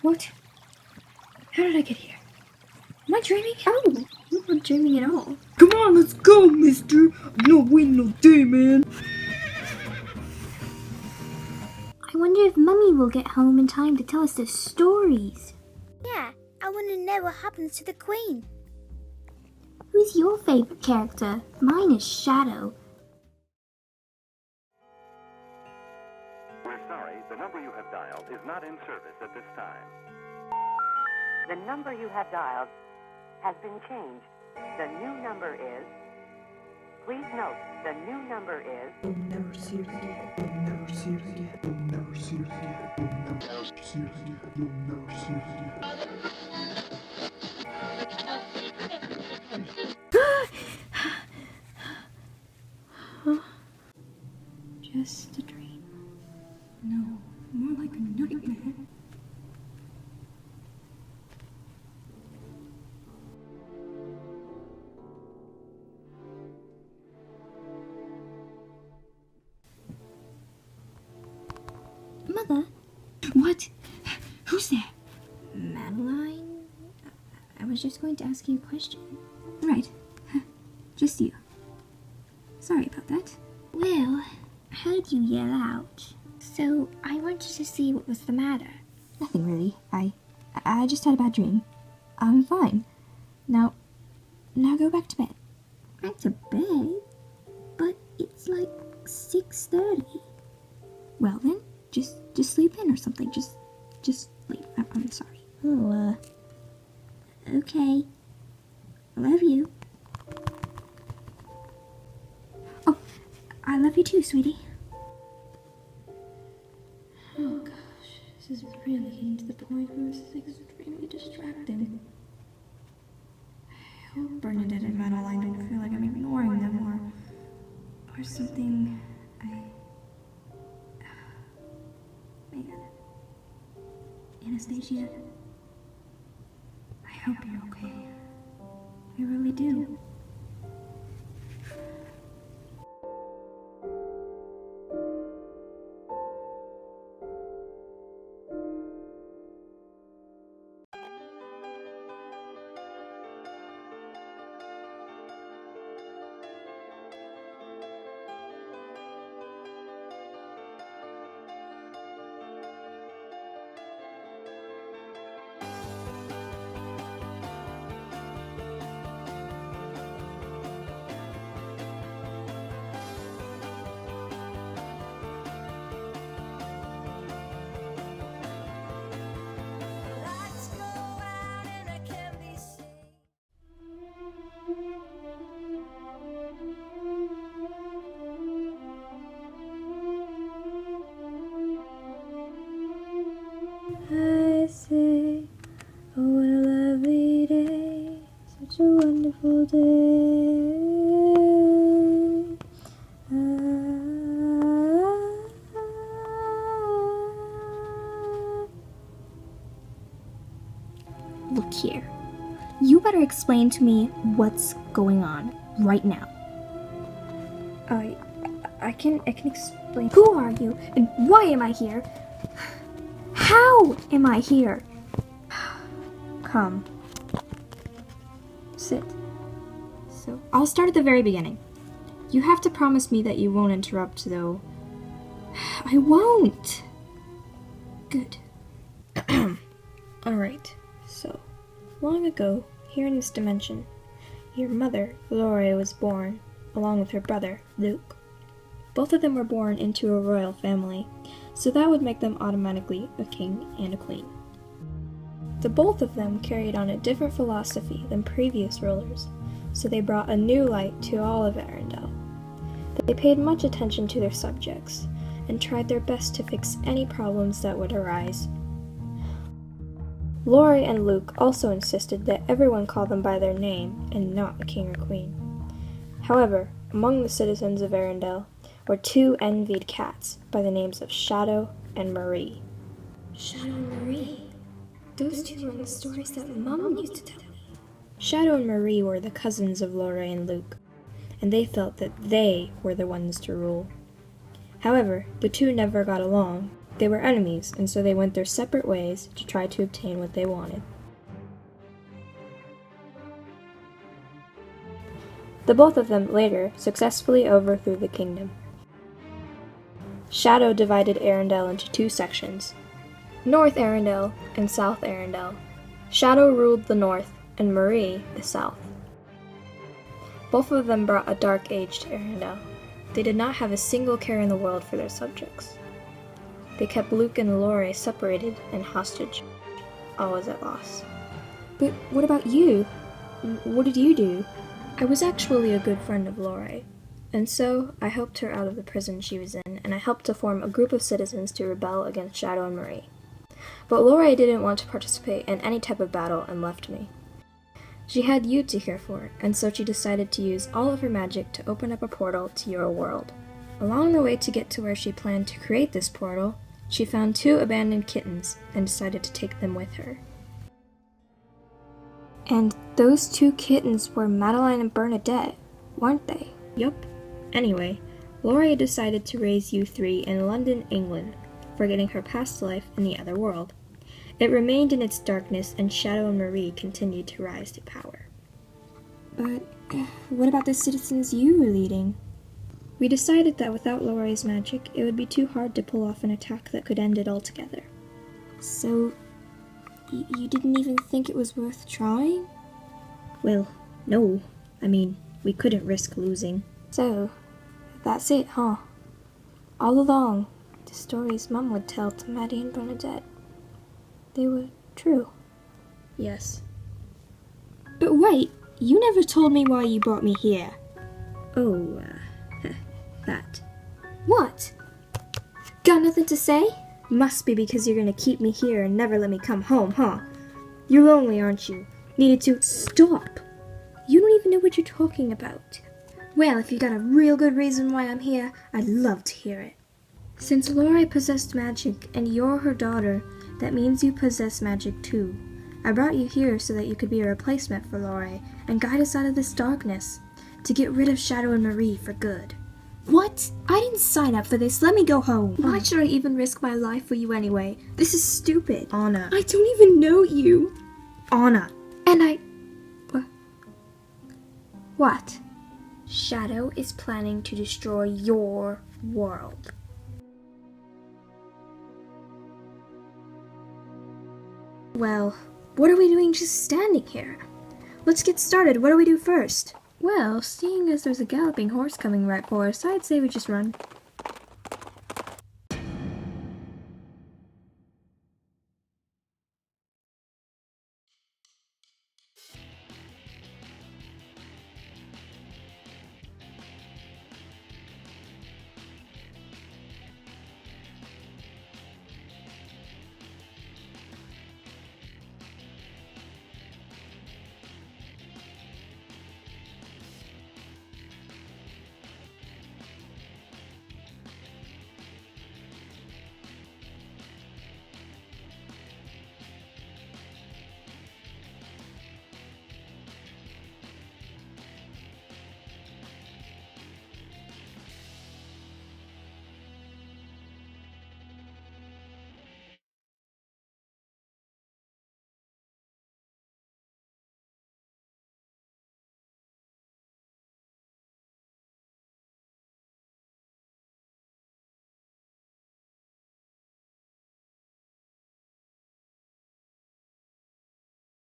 What? How did I get here? Am I dreaming? Oh, you're not dreaming at all. Come on, let's go, mister. I'm not waiting all day, man. I wonder if Mummy will get home in time to tell us the stories. Yeah, I want to know what happens to the Queen. Who's your favorite character? Mine is Shadow. We're sorry, the number you have dialed is not in service at this time. The number you have dialed has been changed. The new number is... Please note, the new number is... You'll never see it again. You'll never see it again. You'll never see it again. You'll never see it again. You'll never see it again. Just a dream. No, more like a nightmare. Mother? What? Who's there? Madeleine? I was just going to ask you a question. Right. Just you. Sorry about that. Well, I heard you yell out, so I wanted to see what was the matter. Nothing really. I just had a bad dream. I'm fine. Now go back to bed. Back to bed? But it's like 6:30. Well then, just sleep in or something. Just sleep. I'm sorry. Oh, okay. I love you. Oh, I love you too, sweetie. Oh gosh, this is really getting to the point where this is extremely distracting. I hope Burnadette and Madeleine don't feel like I'm ignoring them or something. Man. Anastasia, I hope you're okay. I really do. I say, oh what a lovely day, such a wonderful day. Look here. You better explain to me what's going on right now. I can explain. Who are you, and why am I here? How am I here? Come. Sit. So, I'll start at the very beginning. You have to promise me that you won't interrupt, though. I won't! Good. Alright, so, long ago, here in this dimension, your mother, Laurette, was born, along with her brother, Luke. Both of them were born into a royal family, so that would make them automatically a king and a queen. The both of them carried on a different philosophy than previous rulers, so they brought a new light to all of Arendelle. They paid much attention to their subjects, and tried their best to fix any problems that would arise. Laurette and Luke also insisted that everyone call them by their name and not a king or queen. However, among the citizens of Arendelle were two envied cats by the names of Shadow and Marie. Shadow and Marie? Those two were in the stories that Mom used to tell me. Shadow and Marie were the cousins of Laurette and Luke, and they felt that they were the ones to rule. However, the two never got along, They were enemies, and so they went their separate ways to try to obtain what they wanted. The both of them later successfully overthrew the kingdom. Shadow divided Arendelle into two sections, North Arendelle and South Arendelle. Shadow ruled the north, and Marie the south. Both of them brought a dark age to Arendelle. They did not have a single care in the world for their subjects. They kept Luke and Laurette separated and hostage, always at loss. But what about you? What did you do? I was actually a good friend of Laurette, and so I helped her out of the prison she was in, and I helped to form a group of citizens to rebel against Shadow and Marie. But Laurette didn't want to participate in any type of battle and left me. She had you to care for, and so she decided to use all of her magic to open up a portal to your world. Along the way to get to where she planned to create this portal, she found 2 abandoned kittens and decided to take them with her. And those 2 kittens were Madeleine and Burnadette, weren't they? Yup. Anyway, Laurette decided to raise you 3 in London, England, forgetting her past life in the other world. It remained in its darkness, and Shadow and Marie continued to rise to power. But what about the citizens you were leading? We decided that without Laurette's magic, it would be too hard to pull off an attack that could end it altogether. So, you didn't even think it was worth trying? Well, no. I mean, we couldn't risk losing. So, that's it, huh? All along, the stories Mum would tell to Maddie and Burnadette, they were true. Yes. But wait, you never told me why you brought me here. Oh, that. What? Got nothing to say? Must be because you're gonna keep me here and never let me come home, huh? You're lonely, aren't you? Needed to— Stop! You don't even know what you're talking about. Well, if you got a real good reason why I'm here, I'd love to hear it. Since Laurette possessed magic and you're her daughter, that means you possess magic too. I brought you here so that you could be a replacement for Laurette and guide us out of this darkness, to get rid of Shadow and Marie for good. What? I didn't sign up for this. Let me go home. Why should I even risk my life for you anyway? This is stupid. Anna. I don't even know you. Anna. And I... What? Shadow is planning to destroy your world. Well, what are we doing just standing here? Let's get started. What do we do first? Well, seeing as there's a galloping horse coming right for us, I'd say we just run.